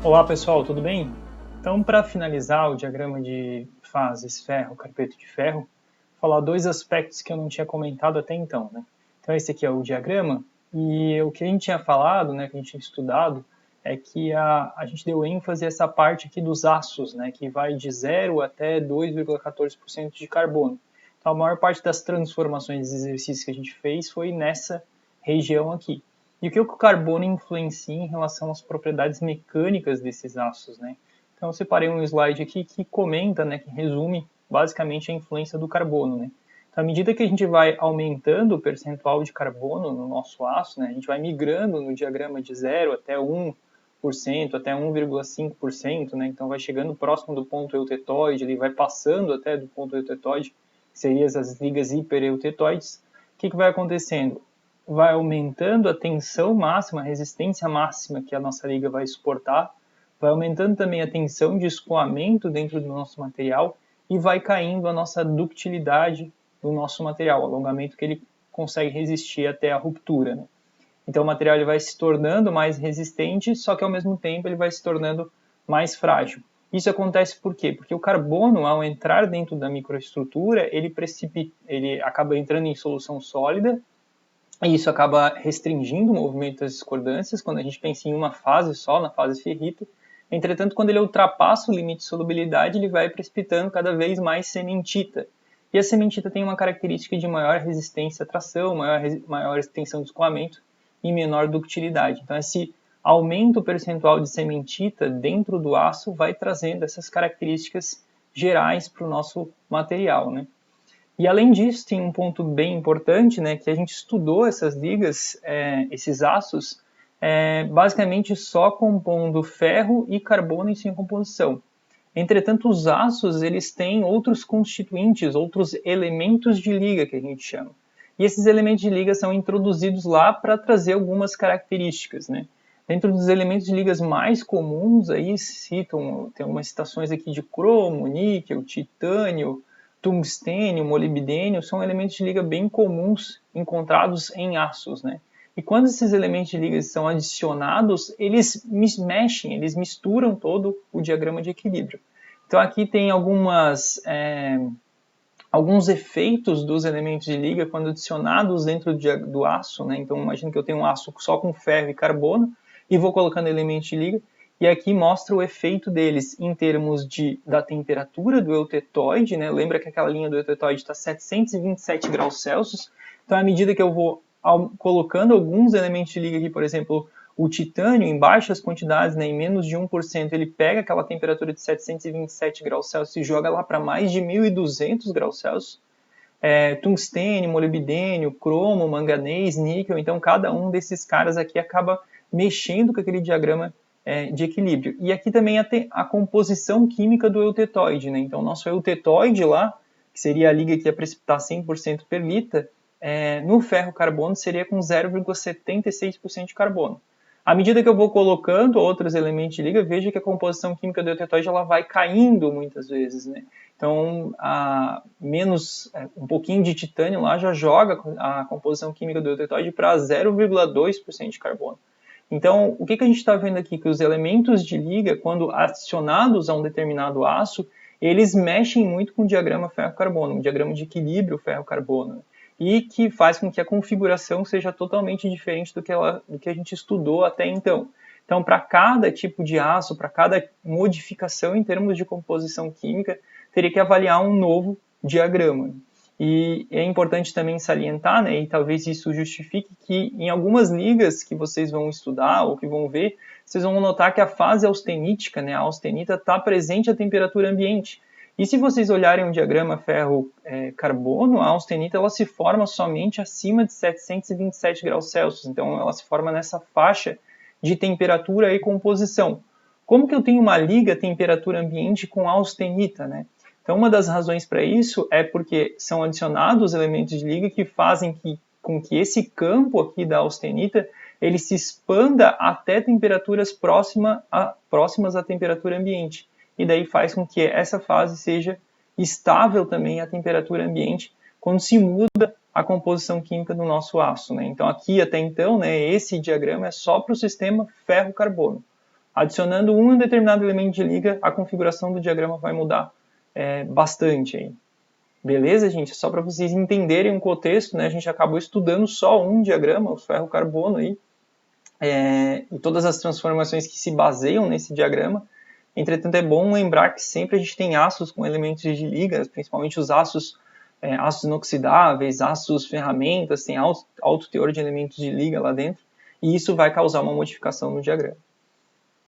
Olá pessoal, tudo bem? Então, para finalizar o diagrama de fases ferro, carpeto de ferro, vou falar dois aspectos que eu não tinha comentado até então, né? Então, esse aqui é o diagrama, e o que a gente tinha falado, né, que a gente tinha estudado, é que a gente deu ênfase a essa parte aqui dos aços, né, que vai de 0 até 2,14% de carbono. Então, a maior parte das transformações e exercícios que a gente fez foi nessa região aqui. E o que o carbono influencia em relação às propriedades mecânicas desses aços, né? Então, eu separei um slide aqui que comenta, né, que resume basicamente a influência do carbono, né? Então, à medida que a gente vai aumentando o percentual de carbono no nosso aço, né, a gente vai migrando no diagrama de 0 até 1%, até 1,5%, né? Então, vai chegando próximo do ponto eutetoide, ele vai passando até do ponto eutetoide, que seriam as ligas hipereutetoides. O que vai acontecendo? Vai aumentando a tensão máxima, a resistência máxima que a nossa liga vai suportar, vai aumentando também a tensão de escoamento dentro do nosso material e vai caindo a nossa ductilidade do nosso material, o alongamento que ele consegue resistir até a ruptura, né? Então o material ele vai se tornando mais resistente, só que ao mesmo tempo ele vai se tornando mais frágil. Isso acontece por quê? Porque o carbono, ao entrar dentro da microestrutura, ele acaba entrando em solução sólida, e isso acaba restringindo o movimento das discordâncias quando a gente pensa em uma fase só, na fase ferrita. Entretanto, quando ele ultrapassa o limite de solubilidade, ele vai precipitando cada vez mais cementita. E a cementita tem uma característica de maior resistência à tração, maior extensão de escoamento e menor ductilidade. Então, esse aumento percentual de cementita dentro do aço vai trazendo essas características gerais para o nosso material, né? E além disso, tem um ponto bem importante, né, que a gente estudou essas ligas, esses aços, basicamente só compondo ferro e carbono em sua composição. Entretanto, os aços eles têm outros constituintes, outros elementos de liga que a gente chama. E esses elementos de liga são introduzidos lá para trazer algumas características, né? Dentro dos elementos de ligas mais comuns, aí citam, tem umas citações aqui de cromo, níquel, titânio, tungstênio, molibdênio, são elementos de liga bem comuns encontrados em aços, né? E quando esses elementos de liga são adicionados, eles mexem, eles misturam todo o diagrama de equilíbrio. Então aqui tem alguns efeitos dos elementos de liga quando adicionados dentro do aço, né? Então imagina que eu tenho um aço só com ferro e carbono e vou colocando elementos de liga, e aqui mostra o efeito deles em termos da temperatura do eutetoide, né? Lembra que aquela linha do eutetoide está 727 graus Celsius, então à medida que eu vou colocando alguns elementos de liga aqui, por exemplo, o titânio em baixas quantidades, né, em menos de 1%, ele pega aquela temperatura de 727 graus Celsius e joga lá para mais de 1.200 graus Celsius. Tungstênio, molibdênio, cromo, manganês, níquel, então cada um desses caras aqui acaba mexendo com aquele diagrama de equilíbrio. E aqui também a composição química do eutetoide, né? Então, o nosso eutetoide lá, que seria a liga que ia precipitar 100% perlita, no ferro-carbono seria com 0,76% de carbono. À medida que eu vou colocando outros elementos de liga, veja que a composição química do eutetoide ela vai caindo muitas vezes, né? Então, um pouquinho de titânio lá já joga a composição química do eutetoide para 0,2% de carbono. Então, o que a gente está vendo aqui? Que os elementos de liga, quando adicionados a um determinado aço, eles mexem muito com o diagrama ferro-carbono, um diagrama de equilíbrio ferro-carbono, e que faz com que a configuração seja totalmente diferente do que a gente estudou até então. Então, para cada tipo de aço, para cada modificação em termos de composição química, teria que avaliar um novo diagrama. E é importante também salientar, né, e talvez isso justifique que em algumas ligas que vocês vão estudar ou que vão ver, vocês vão notar que a fase austenítica, né, a austenita, está presente à temperatura ambiente. E se vocês olharem um diagrama ferro-carbono, a austenita ela se forma somente acima de 727 graus Celsius. Então, ela se forma nessa faixa de temperatura e composição. Como que eu tenho uma liga temperatura ambiente com austenita, né? Então, uma das razões para isso é porque são adicionados elementos de liga que fazem com que esse campo aqui da austenita ele se expanda até temperaturas próximas à temperatura ambiente. E daí faz com que essa fase seja estável também à temperatura ambiente quando se muda a composição química do nosso aço, né? Então, aqui até então, né, esse diagrama é só para o sistema ferro-carbono. Adicionando um determinado elemento de liga, a configuração do diagrama vai mudar bastante aí. Beleza, gente? Só para vocês entenderem o contexto, né? A gente acabou estudando só um diagrama, o ferro-carbono aí, e todas as transformações que se baseiam nesse diagrama. Entretanto, é bom lembrar que sempre a gente tem aços com elementos de liga, principalmente os aços inoxidáveis, aços ferramentas, tem alto teor de elementos de liga lá dentro, e isso vai causar uma modificação no diagrama.